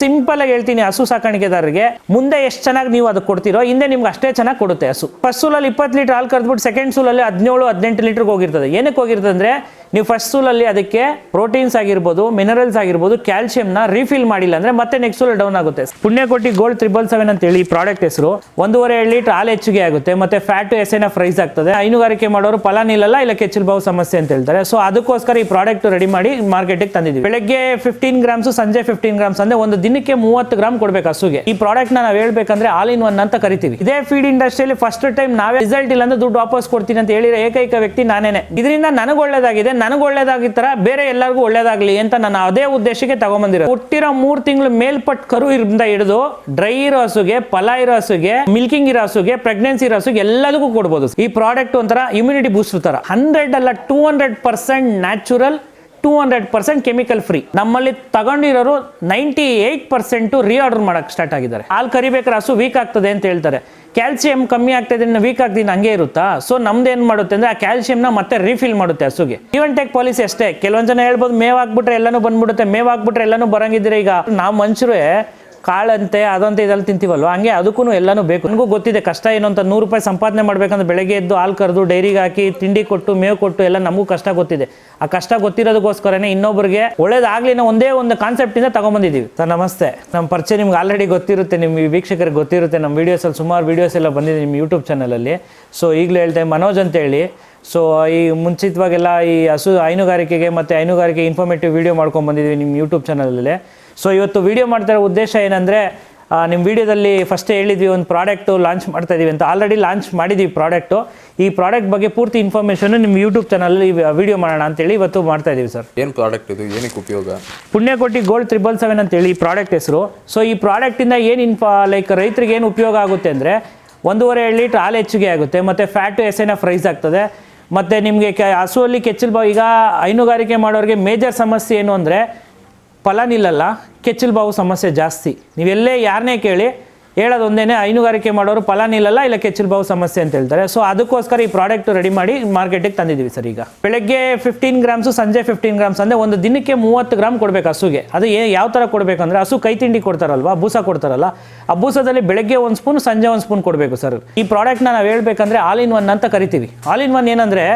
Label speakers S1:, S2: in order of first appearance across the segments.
S1: Simple ಆಗಿ ಹೇಳ್ತೀನಿ, ಹಸು ಸಾಕಾಣಿಕೆದಾರರಿಗೆ ಮುಂದೆ ಎಷ್ಟು ಚೆನ್ನಾಗಿ ನೀವು ಅದಕ್ಕೆ ಕೊಡ್ತೀರೋ ಹಿಂದೆ ನಿಮ್ಗೆ ಅಷ್ಟೇ ಚೆನ್ನಾಗಿ ಕೊಡುತ್ತೆ ಹಸು. ಫಸ್ಟ್ ಸೂಲಲ್ಲಿ 20 ಲೀಟರ್ ಹಾಲು ಕರೆದ್ಬಿಟ್ಟು ಸೆಕೆಂಡ್ ಸೂಲಲ್ಲಿ 17-18 ಲೀಟರ್ಗೆ ಹೋಗಿರ್ತದೆ. ಏನಕ್ಕೆ ಹೋಗಿರ್ತದೆ ಅಂದರೆ ನೀವು ಫಸ್ಟ್ ಸೂಲಲ್ಲಿ ಅದಕ್ಕೆ ಪ್ರೋಟೀನ್ಸ್ ಆಗಿರ್ಬೋದು, ಮಿನರಲ್ಸ್ ಆಗಿರ್ಬೋದು, ಕ್ಯಾಲ್ಸಿಯಂನ ರೀಫಿಲ್ ಮಾಡಿಲ್ಲ ಅಂದರೆ ಮತ್ತೆ ನೆಕ್ಸ್ಟ್ ಸೂಲ್ ಡೌನ್ ಆಗುತ್ತೆ. ಪುಣ್ಯಕೋಟಿ ಗೋಲ್ಡ್ 777 ಅಂತ ಹೇಳಿ ಈ ಪ್ರಾಡಕ್ಟ್ ಹೆಸರು. 1.5 ಲೀಟರ್ ಹಾಲು ಹೆಚ್ಚಿಗೆ ಆಗುತ್ತೆ, ಮತ್ತೆ ಫ್ಯಾಟ್ SNF ರೈಸ್ ಆಗ್ತದೆ. ಹೈನುಗಾರಿಕೆ ಮಾಡೋರು ಫಲ ನಿಲ್ಲಲ್ಲ, ಇಲ್ಲ ಕೆಚ್ಚಲು ಬಾವು ಸಮಸ್ಯೆ ಅಂತ ಹೇಳ್ತಾರೆ. ಸೊ ಅದಕ್ಕೋಸ್ಕರ ಈ ಪ್ರಾಡಕ್ಟ್ ರೆಡಿ ಮಾಡಿ ಮಾರ್ಕೆಟಿಗೆ ತಂದಿದ್ದೀವಿ. ಬೆಳಗ್ಗೆ 15 ಗ್ರಾಮ್ಸ್, ಸಂಜೆ 15 ಗ್ರಾಮ್ಸ್ ಅಂದ್ರೆ ಒಂದು ದಿನಕ್ಕೆ 30 ಗ್ರಾಮ್ ಕೊಡ್ಬೇಕು ಹಸುಗೆ. ಈ ಪ್ರಾಡಕ್ಟ್ ನಾವು ಹೇಳ್ಬೇಕಂದ್ರೆ ಆಲ್ ಇನ್ ಒನ್ ಅಂತ ಕರಿತೀವಿ. ಇದೇ ಫೀಡ್ ಇಂಡಸ್ಟ್ರಿಯಲ್ಲಿ ಫಸ್ಟ್ ಟೈಮ್ ನಾವೇ ರಿಸಲ್ಟ್ ಇಲ್ಲ ಅಂದ್ರೆ ದುಡ್ಡು ವಾಪಸ್ ಕೊಡ್ತೀನಿ ಅಂತ ಹೇಳಿರೋ ಏಕೈಕ ವ್ಯಕ್ತಿ ನಾನೇನೆ. ಇದರಿಂದ ನನಗೆ ಒಳ್ಳೇದಾಗಿದೆ, ನನಗೆ ಒಳ್ಳೇದಾಗಿದ್ದ ತರ ಬೇರೆ ಎಲ್ಲರಿಗೂ ಒಳ್ಳೇದಾಗ್ಲಿ ಅಂತ ನಾನು ಅದೇ ಉದ್ದೇಶಕ್ಕೆ ತಗೊಂಡ್ಬಂದಿರೋದು. ಹುಟ್ಟಿರೋ 3 ತಿಂಗಳು ಮೇಲ್ಪಟ್ಟು ಕರು ಇಂದ ಹಿಡಿದು ಡ್ರೈ ಇರೋ ಹಸುಗೆ, ಫಲ ಇರೋ ಹಸುಗೆ, ಮಿಲ್ಕಿಂಗ್ ಇರೋ ಹಸುಗೆ, ಪ್ರೆಗ್ನೆನ್ಸಿ ಇರೋ ಹಸುಗೆ ಎಲ್ಲದಕ್ಕೂ ಕೊಡ್ಬೋದು. ಈ ಪ್ರಾಡಕ್ಟ್ ಒಂಥರ ಇಮ್ಯುನಿಟಿ ಬೂಸ್ಟರ್ ತರ. 100 ಅಲ್ಲ 200% ನ್ಯಾಚುರಲ್, 200% ಕೆಮಿಕಲ್ ಫ್ರೀ. ನಮ್ಮಲ್ಲಿ ತಗೊಂಡಿರೋರು 98% ರೀಆರ್ಡರ್ ಮಾಡಕ್ ಸ್ಟಾರ್ಟ್ ಆಗಿದ್ದಾರೆ. ಹಾಲು ಕರಿಬೇಕಾದ್ರೆ ಹಸು ವೀಕ್ ಆಗ್ತದೆ ಅಂತ ಹೇಳ್ತಾರೆ. ಕ್ಯಾಲ್ಸಿಯಂ ಕಮ್ಮಿ ಆಗ್ತದೆ, ವೀಕ್ ಆಗ್ತೀನಿ ಹಂಗೆ ಇರುತ್ತಾ? ಸೊ ನಮ್ದು ಏನ್ ಮಾಡುತ್ತೆ ಅಂದ್ರೆ ಆ ಕ್ಯಾಲ್ಸಿಯಂನ ಮತ್ತೆ ರೀಫಿಲ್ ಮಾಡುತ್ತೆ ಹಸುಗೆ. ಈವನ್ ಟೇಕ್ ಪಾಲಿಸಿ ಅಷ್ಟೇ. ಕೆಲವೊಂದ್ ಜನ ಹೇಳ್ಬೋದು ಮೇವ್ ಹಾಕ್ಬಿಟ್ರೆ ಎಲ್ಲಾನು ಬಂದ್ಬಿಡುತ್ತೆ, ಮೇವ್ ಹಾಕ್ಬಿಟ್ರೆ ಎಲ್ಲಾನು ಬರಂಗಿದ್ರೆ. ಈಗ ನಾವು ಮನುಷ್ಯರೇ ಕಾಳಂತೆ ಅದಂತೆ ಇದೆಲ್ಲ ತಿಂತೀವಲ್ವ, ಹಂಗೆ ಅದಕ್ಕೂ ಎಲ್ಲಾನು ಬೇಕು. ನನಗೂ ಗೊತ್ತಿದೆ ಕಷ್ಟ ಏನು ಅಂತ. 100 ರೂಪಾಯಿ ಸಂಪಾದನೆ ಮಾಡ್ಬೇಕಂದ್ರೆ ಬೆಳಗ್ಗೆ ಎದ್ದು ಹಾಲು ಕರೆದು ಡೈರಿಗೆ ಹಾಕಿ ತಿಂಡಿ ಕೊಟ್ಟು ಮೇವು ಕೊಟ್ಟು ಎಲ್ಲ ನಮಗೂ ಕಷ್ಟ ಗೊತ್ತಿದೆ. ಆ ಕಷ್ಟ ಗೊತ್ತಿರೋದಕ್ಕೋಸ್ಕರನೇ ಇನ್ನೊಬ್ಬರಿಗೆ ಒಳ್ಳೇದಾಗ್ಲಿ ಅನ್ನೋ ಒಂದೇ ಒಂದು ಕಾನ್ಸೆಪ್ಟ್ ಇಂದ ತಗೊಂಡ್ಬಂದಿದ್ದೀವಿ. ಸರ್ ನಮಸ್ತೆ. ನಮ್ಮ ಪರಿಚಯ ನಿಮ್ಗೆ ಆಲ್ರೆಡಿ ಗೊತ್ತಿರುತ್ತೆ, ನಿಮ್ಮ ವೀಕ್ಷಕರಿಗೆ ಗೊತ್ತಿರುತ್ತೆ. ನಮ್ಮ ವೀಡಿಯೋಸಲ್ಲಿ ಸುಮಾರು ವೀಡಿಯೋಸ್ ಎಲ್ಲ ಬಂದಿದೆ ನಿಮ್ಮ ಯೂಟ್ಯೂಬ್ ಚಾನಲಲ್ಲಿ. ಸೊ ಈಗಲೇ ಹೇಳ್ತೇವೆ ಮನೋಜ್ ಅಂತೇಳಿ. ಸೊ ಈ ಮುಂಚಿತವಾಗೆಲ್ಲ ಈ ಹೈನುಗಾರಿಕೆಗೆ ಮತ್ತು ಹೈನುಗಾರಿಕೆ ಇನ್ಫಾರ್ಮೇಟಿವ್ ವೀಡಿಯೋ ಮಾಡ್ಕೊಂಡು ಬಂದಿದ್ದೀವಿ ನಿಮ್ಮ ಯೂಟ್ಯೂಬ್ ಚಾನಲಲ್ಲಿ. ಸೊ ಇವತ್ತು ವೀಡಿಯೋ ಮಾಡ್ತಿರೋ ಉದ್ದೇಶ ಏನಂದರೆ, ನಿಮ್ಮ ವೀಡಿಯೋದಲ್ಲಿ ಫಸ್ಟೇ ಹೇಳಿದ್ವಿ ಒಂದು ಪ್ರಾಡಕ್ಟು ಲಾಂಚ್ ಮಾಡ್ತಾ ಇದೀವಿ ಅಂತ. ಆಲ್ರೆಡಿ ಲಾಂಚ್ ಮಾಡಿದ್ದೀವಿ ಪ್ರಾಡಕ್ಟು. ಈ ಪ್ರಾಡಕ್ಟ್ ಬಗ್ಗೆ ಪೂರ್ತಿ ಇನ್ಫಾರ್ಮೇಷನ್ ನಿಮ್ಮ ಯೂಟ್ಯೂಬ್ ಚಾನಲಲ್ಲಿ ವೀಡಿಯೋ ಮಾಡೋಣ ಅಂತೇಳಿ ಇವತ್ತು ಮಾಡ್ತಾ ಇದೀವಿ ಸರ್.
S2: ಏನು ಪ್ರಾಡಕ್ಟ್ ಇದು, ಏನಕ್ಕೆ ಉಪಯೋಗ?
S1: ಪುಣ್ಯಕೋಟಿ ಗೋಲ್ಡ್ 777 ಅಂತೇಳಿ ಈ ಪ್ರಾಡಕ್ಟ್ ಹೆಸರು. ಸೊ ಈ ಪ್ರಾಡಕ್ಟಿಂದ ಏನು ಲೈಕ್ ರೈತರಿಗೆ ಏನು ಉಪಯೋಗ ಆಗುತ್ತೆ ಅಂದರೆ, 1.5 ಲೀಟರ್ ಹಾಲು ಹೆಚ್ಚಿಗೆ ಆಗುತ್ತೆ, ಮತ್ತು ಫ್ಯಾಟ್ SNF ರೈಸ್ ಆಗ್ತದೆ. ಮತ್ತು ನಿಮಗೆ ಹಸುವಲ್ಲಿ ಕೆಚ್ಚಲು ಬಾವು, ಈಗ ಹೈನುಗಾರಿಕೆ ಮಾಡೋರಿಗೆ ಮೇಜರ್ ಸಮಸ್ಯೆ ಏನು ಅಂದರೆ ಫಲ ನಿಲ್ಲಲ್ಲ, ಕೆಚ್ಚಲು ಬಾವು ಸಮಸ್ಯೆ ಜಾಸ್ತಿ. ನೀವೆಲ್ಲೇ ಯಾರನ್ನೇ ಕೇಳಿ ಹೇಳೋದು ಒಂದೇನೆ, ಹೈನುಗಾರಿಕೆ ಮಾಡೋರು ಫಲ ನಿಲ್ಲಲ್ಲ, ಇಲ್ಲ ಕೆಚ್ಚಲು ಬಾವು ಸಮಸ್ಯೆ ಅಂತ ಹೇಳ್ತಾರೆ. ಸೊ ಅದಕ್ಕೋಸ್ಕರ ಈ ಪ್ರಾಡಕ್ಟ್ ರೆಡಿ ಮಾಡಿ ಮಾರ್ಕೆಟಿಗೆ ತಂದಿದ್ದೀವಿ ಸರ್. ಈಗ ಬೆಳಗ್ಗೆ 15 ಗ್ರಾಮ್ಸು, ಸಂಜೆ 15 ಗ್ರಾಮ್ಸ್ ಅಂದರೆ ಒಂದು ದಿನಕ್ಕೆ 30 ಗ್ರಾಮ್ ಕೊಡಬೇಕು ಹಸುಗೆ. ಅದು ಯಾವ ಥರ ಕೊಡಬೇಕಂದ್ರೆ, ಹಸು ಕೈ ತಿಂಡಿ ಕೊಡ್ತಾರಲ್ವ, ಬೂಸ ಕೊಡ್ತಾರಲ್ಲ, ಆ ಬೂಸದಲ್ಲಿ ಬೆಳಗ್ಗೆ 1 ಸ್ಪೂನ್, ಸಂಜೆ 1 ಸ್ಪೂನ್ ಕೊಡಬೇಕು ಸರ್. ಈ ಪ್ರಾಡಕ್ಟ್ನ ನಾವು ಹೇಳ್ಬೇಕಂದ್ರೆ ಆಲ್ ಇನ್ ಒನ್ ಅಂತ ಕರಿತೀವಿ. ಆಲ್ ಇನ್ ಒನ್ ಏನಂದರೆ,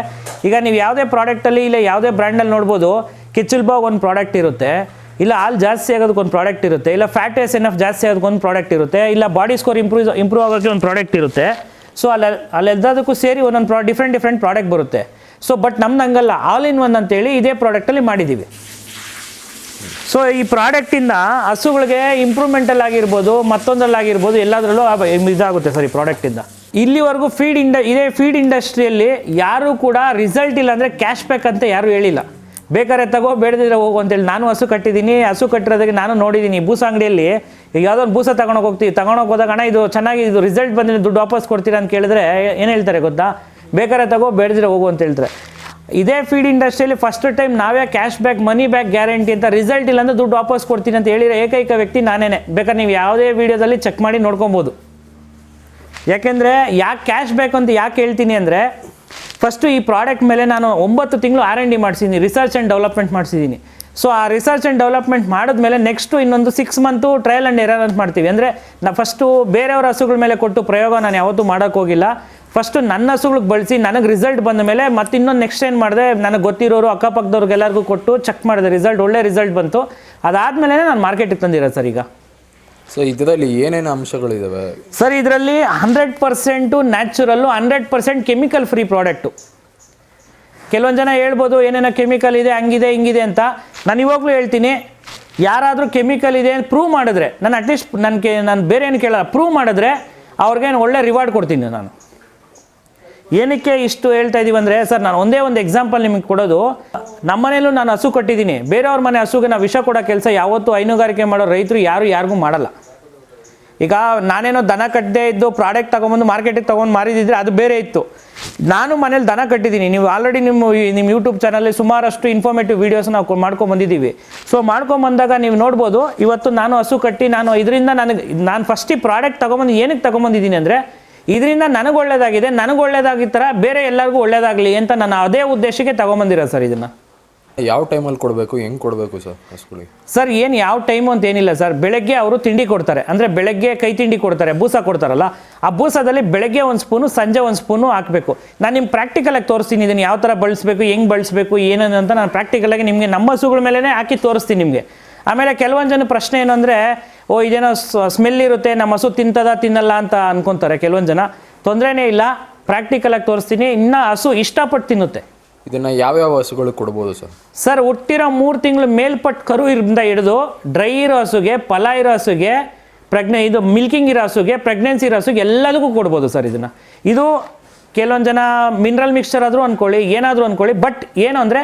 S1: ಈಗ ನೀವು ಯಾವುದೇ ಪ್ರಾಡಕ್ಟಲ್ಲಿ ಇಲ್ಲ ಯಾವುದೇ ಬ್ರ್ಯಾಂಡಲ್ಲಿ ನೋಡ್ಬೋದು, ಕೆಚ್ಚಲು ಬಾವು ಒಂದು ಪ್ರಾಡಕ್ಟ್ ಇರುತ್ತೆ, ಇಲ್ಲ ಹಾಲು ಜಾಸ್ತಿ ಆಗೋದಕ್ಕೆ ಒಂದು ಪ್ರಾಡಕ್ಟ್ ಇರುತ್ತೆ, ಇಲ್ಲ ಫ್ಯಾಟ್ SNF ಜಾಸ್ತಿ ಆಗೋದಕ್ಕೆ ಒಂದು ಪ್ರಾಡಕ್ಟ್ ಇರುತ್ತೆ, ಇಲ್ಲ ಬಾಡಿ ಸ್ಕೋರ್ ಇಂಪ್ರೂವ್ ಆಗೋಕ್ಕೆ ಒಂದು ಪ್ರಾಡಕ್ಟ್ ಇರುತ್ತೆ. ಸೊ ಅಲ್ಲೆಲ್ಲದಕ್ಕೂ ಸೇರಿ ಒಂದೊಂದು ಡಿಫ್ರೆಂಟ್ ಪ್ರಾಡಕ್ಟ್ ಬರುತ್ತೆ. ಸೊ ಬಟ್ ನಮ್ದು ಹಂಗಲ್ಲ, ಆಲ್ ಇನ್ ಒನ್ ಅಂತೇಳಿ ಇದೇ ಪ್ರಾಡಕ್ಟಲ್ಲಿ ಮಾಡಿದ್ದೀವಿ. ಸೊ ಈ ಪ್ರಾಡಕ್ಟಿಂದ ಹಸುಗಳಿಗೆ ಇಂಪ್ರೂವ್ಮೆಂಟಲ್ಲಿ ಆಗಿರ್ಬೋದು, ಮತ್ತೊಂದರಲ್ಲಾಗಿರ್ಬೋದು, ಎಲ್ಲದರಲ್ಲೂ ಇದಾಗುತ್ತೆ ಸರ್ ಈ ಪ್ರಾಡಕ್ಟಿಂದ. ಇಲ್ಲಿವರೆಗೂ ಇದೇ ಫೀಡ್ ಇಂಡಸ್ಟ್ರಿಯಲ್ಲಿ ಯಾರೂ ಕೂಡ ರಿಸಲ್ಟ್ ಇಲ್ಲ ಅಂದರೆ ಕ್ಯಾಶ್ ಬ್ಯಾಕ್ ಅಂತ ಯಾರೂ ಹೇಳಿಲ್ಲ. ಬೇಕಾದ್ರೆ ತಗೋ, ಬೇಡದಿದ್ರೆ ಹೋಗು ಅಂತೇಳಿ. ನಾನು ಹಸು ಕಟ್ಟಿದ್ದೀನಿ, ಹಸು ಕಟ್ಟಿರೋದಕ್ಕೆ ನಾನು ನೋಡಿದ್ದೀನಿ. ಬೂಸ ಅಂಗಡಿಯಲ್ಲಿ ಈಗ ಯಾವುದೋ ಒಂದು ಬೂಸ ತಗೊಂಡೋಗಿ ಹೋದಾಗ, ಅಣ್ಣ ಇದು ಚೆನ್ನಾಗಿ, ಇದು ರಿಸಲ್ಟ್ ಬಂದಿದೆ, ದುಡ್ಡು ವಾಪಸ್ ಕೊಡ್ತೀರಾ ಅಂತ ಕೇಳಿದ್ರೆ ಏನು ಹೇಳ್ತಾರೆ ಗೊತ್ತಾ? ಬೇಕಾದ್ರೆ ತಗೋ, ಬೇಡದಿದ್ರೆ ಹೋಗು ಅಂತ ಹೇಳ್ತಾರೆ. ಇದೇ ಫೀಡ್ ಇಂಡಸ್ಟ್ರಿಯಲ್ಲಿ ಫಸ್ಟ್ ಟೈಮ್ ನಾವೇ cash back, money back guarantee ಅಂತ, ರಿಸಲ್ಟ್ ಇಲ್ಲ ಅಂದರೆ ದುಡ್ಡು ವಾಪಸ್ ಕೊಡ್ತೀನಿ ಅಂತ ಹೇಳಿರೋ ಏಕೈಕ ವ್ಯಕ್ತಿ ನಾನೇನೆ. ಬೇಕಾದ್ರೆ ನೀವು ಯಾವುದೇ ವೀಡಿಯೋದಲ್ಲಿ ಚೆಕ್ ಮಾಡಿ ನೋಡ್ಕೊಬೋದು. ಯಾಕೆಂದರೆ ಯಾಕೆ ಕ್ಯಾಶ್ ಬ್ಯಾಕ್ ಅಂತ ಯಾಕೆ ಹೇಳ್ತೀನಿ ಅಂದರೆ, ಫಸ್ಟು ಈ ಪ್ರಾಡಕ್ಟ್ ಮೇಲೆ ನಾನು 9 ತಿಂಗಳು R&D ಮಾಡಿಸಿದ್ದೀನಿ, ರಿಸರ್ಚ್ ಆ್ಯಂಡ್ ಡೆವಲಪ್ಮೆಂಟ್ ಮಾಡಿಸಿದ್ದೀನಿ. ಸೊ ಆ ರಿಸರ್ಚ್ ಆ್ಯಂಡ್ ಡೆವಲಪ್ಮೆಂಟ್ ಮಾಡಿದ್ಮೇಲೆ ನೆಕ್ಸ್ಟು ಇನ್ನೊಂದು 6 ಮಂತು ಟ್ರಯಲ್ ಆ್ಯಂಡ್ ಎರರ್ ಅಂತ ಮಾಡ್ತೀವಿ. ಅಂದರೆ ಫಸ್ಟು ಬೇರೆಯವ್ರ ಹಸುಗಳ ಮೇಲೆ ಕೊಟ್ಟು ಪ್ರಯೋಗ ನಾನು ಯಾವತ್ತೂ ಮಾಡೋಕ್ಕೋಗಿಲ್ಲ. ಫಸ್ಟು ನನ್ನ ಹಸುಗಳಿಗೆ ಬಳಸಿ ನನಗೆ ರಿಸಲ್ಟ್ ಬಂದ ಮೇಲೆ ಮತ್ತೆ ಇನ್ನೊಂದು ನೆಕ್ಸ್ಟ್ ಏನು ಮಾಡಿದೆ, ನನಗೆ ಗೊತ್ತಿರೋರು ಅಕ್ಕಪಕ್ಕದವ್ರಿಗೆ ಎಲ್ಲರಿಗೂ ಕೊಟ್ಟು ಚೆಕ್ ಮಾಡಿದೆ, ರಿಸಲ್ಟ್ ಒಳ್ಳೆ ರಿಸಲ್ಟ್ ಬಂತು. ಅದಾದಮೇಲೆ ನಾನು ಮಾರ್ಕೆಟಿಗೆ ತಂದಿರೋದು ಸರ್ ಈಗ.
S2: ಸೊ ಇದರಲ್ಲಿ ಏನೇನು ಅಂಶಗಳಿದ್ದಾವೆ
S1: ಸರ್? ಇದರಲ್ಲಿ 100% ನ್ಯಾಚುರಲ್ಲು, 100% ಕೆಮಿಕಲ್ ಫ್ರೀ ಪ್ರಾಡಕ್ಟು. ಕೆಲವೊಂದು ಜನ ಹೇಳ್ಬೋದು ಏನೇನೋ ಕೆಮಿಕಲ್ ಇದೆ, ಹಂಗಿದೆ ಹಿಂಗಿದೆ ಅಂತ. ನಾನು ಇವಾಗಲೂ ಹೇಳ್ತೀನಿ, ಯಾರಾದರೂ ಕೆಮಿಕಲ್ ಇದೆ ಅಂತ ಪ್ರೂವ್ ಮಾಡಿದ್ರೆ, ನಾನು ಅಟ್ಲೀಸ್ಟ್ ನಾನು ಬೇರೆ ಏನು ಕೇಳಲ್ಲ, ಪ್ರೂವ್ ಮಾಡಿದ್ರೆ ಅವ್ರಿಗೇನು ಒಳ್ಳೆ ರಿವಾರ್ಡ್ ಕೊಡ್ತೀನಿ ನಾನು. ಏನಕ್ಕೆ ಇಷ್ಟು ಹೇಳ್ತಾ ಇದ್ದೀವಿ ಅಂದರೆ, ಸರ್ ನಾನು ಒಂದೇ ಒಂದು ಎಕ್ಸಾಂಪಲ್ ನಿಮಗೆ ಕೊಡೋದು. ನಮ್ಮನೇಲೂ ನಾನು ಹಸು ಕಟ್ಟಿದ್ದೀನಿ. ಬೇರೆಯವ್ರ ಮನೆ ಹಸುಗೆ ನಾವು ವಿಷ ಕೊಡೋ ಕೆಲಸ ಯಾವತ್ತೂ ಹೈನುಗಾರಿಕೆ ಮಾಡೋ ರೈತರು ಯಾರಿಗೂ ಮಾಡಲ್ಲ. ಈಗ ನಾನೇನೋ ದನ ಕಟ್ಟದೇ ಇದ್ದು ಪ್ರಾಡಕ್ಟ್ ತೊಗೊಂಬಂದು ಮಾರ್ಕೆಟಿಗೆ ತೊಗೊಂಡು ಮಾರಿದಿದ್ರೆ ಅದು ಬೇರೆ ಇತ್ತು. ನಾನು ಮನೇಲಿ ದನ ಕಟ್ಟಿದ್ದೀನಿ. ನೀವು ಆಲ್ರೆಡಿ ನಿಮ್ಮ ಯೂಟ್ಯೂಬ್ ಚಾನಲ್ಲಿ ಸುಮಾರಷ್ಟು ಇನ್ಫಾರ್ಮೇಟಿವ್ ವೀಡಿಯೋಸ್ ನಾವು ಮಾಡ್ಕೊಂಬಂದಿದ್ದೀವಿ. ಸೊ ಮಾಡ್ಕೊಂಬಂದಾಗ ನೀವು ನೋಡ್ಬೋದು, ಇವತ್ತು ನಾನು ಹಸು ಕಟ್ಟಿ ಇದರಿಂದ ನಾನು ಫಸ್ಟ್ ಈ ಪ್ರಾಡಕ್ಟ್ ತೊಗೊಂಬಂದು ಏನಕ್ಕೆ ತೊಗೊಂಬಂದಿದ್ದೀನಿ ಅಂದರೆ, ಇದರಿಂದ ನನಗೆ ಒಳ್ಳೇದಾಗಿದೆ, ನನಗೆ ಒಳ್ಳೇದಾಗಿದ್ದ ಥರ ಬೇರೆ ಎಲ್ಲರಿಗೂ ಒಳ್ಳೇದಾಗಲಿ ಅಂತ ನಾನು ಅದೇ ಉದ್ದೇಶಕ್ಕೆ ತೊಗೊಂಬಂದಿರೋ ಸರ್ ಇದನ್ನು.
S2: ಯಾವ ಟೈಮಲ್ಲಿ ಕೊಡಬೇಕು, ಹೆಂಗೆ ಕೊಡಬೇಕು ಸರ್ ಹಸುಗಳಿಗೆ?
S1: ಸರ್ ಏನು ಯಾವ ಟೈಮು ಅಂತ ಏನಿಲ್ಲ ಸರ್. ಬೆಳಗ್ಗೆ ಅವರು ತಿಂಡಿ ಕೊಡ್ತಾರೆ, ಅಂದರೆ ಬೆಳಗ್ಗೆ ಕೈ ತಿಂಡಿ ಕೊಡ್ತಾರೆ, ಬೂಸ ಕೊಡ್ತಾರಲ್ಲ, ಆ ಬೂಸದಲ್ಲಿ ಬೆಳಗ್ಗೆ 1 ಸ್ಪೂನು, ಸಂಜೆ 1 ಸ್ಪೂನು ಹಾಕಬೇಕು. ನಾನು ನಿಮ್ಗೆ ಪ್ರಾಕ್ಟಿಕಲಾಗಿ ತೋರಿಸ್ತೀನಿ, ಇದನ್ನು ಯಾವ ಥರ ಬಳಸಬೇಕು, ಹೆಂಗೆ ಬಳಸಬೇಕು, ಏನೇನು ಅಂತ ನಾನು ಪ್ರಾಕ್ಟಿಕಲಾಗಿ ನಿಮಗೆ ನಮ್ಮ ಹಸುಗಳ ಮೇಲೇ ಹಾಕಿ ತೋರಿಸ್ತೀನಿ ನಿಮಗೆ. ಆಮೇಲೆ ಕೆಲವೊಂದು ಜನ ಪ್ರಶ್ನೆ ಏನು ಅಂದರೆ, ಇದೇನೋ ಸ್ಮೆಲ್ ಇರುತ್ತೆ, ನಮ್ಮ ಹಸು ತಿನ್ನಲ್ಲ ಅಂತ ಅನ್ಕೊತಾರೆ ಕೆಲವೊಂದು ಜನ. ತೊಂದರೆನೇ ಇಲ್ಲ, ಪ್ರಾಕ್ಟಿಕಲಾಗಿ ತೋರಿಸ್ತೀನಿ. ಇನ್ನು ಹಸು ಇಷ್ಟಪಟ್ಟು ತಿನ್ನುತ್ತೆ.
S2: ಇದನ್ನು ಯಾವ್ಯಾವ ಹಸುಗಳಿಗೆ ಕೊಡ್ಬೋದು ಸರ್?
S1: ಸರ್, ಹುಟ್ಟಿರೋ 3 ತಿಂಗಳು ಮೇಲ್ಪಟ್ಟು ಕರು ಇಂದ ಹಿಡಿದು ಡ್ರೈ ಇರೋ ಹಸುಗೆ, ಫಲ ಇರೋ ಹಸುಗೆ, ಇದು ಮಿಲ್ಕಿಂಗ್ ಇರೋ ಹಸುಗೆ, ಪ್ರೆಗ್ನೆನ್ಸಿ ಇರೋ ಹಸುಗೆ ಎಲ್ಲದಕ್ಕೂ ಕೊಡ್ಬೋದು ಸರ್ ಇದನ್ನು. ಇದು ಕೆಲವೊಂದು ಜನ ಮಿನರಲ್ ಮಿಕ್ಸ್ಚರ್ ಆದರೂ ಅಂದ್ಕೊಳ್ಳಿ, ಏನಾದರೂ ಅಂದ್ಕೊಳ್ಳಿ, ಬಟ್ ಏನು ಅಂದರೆ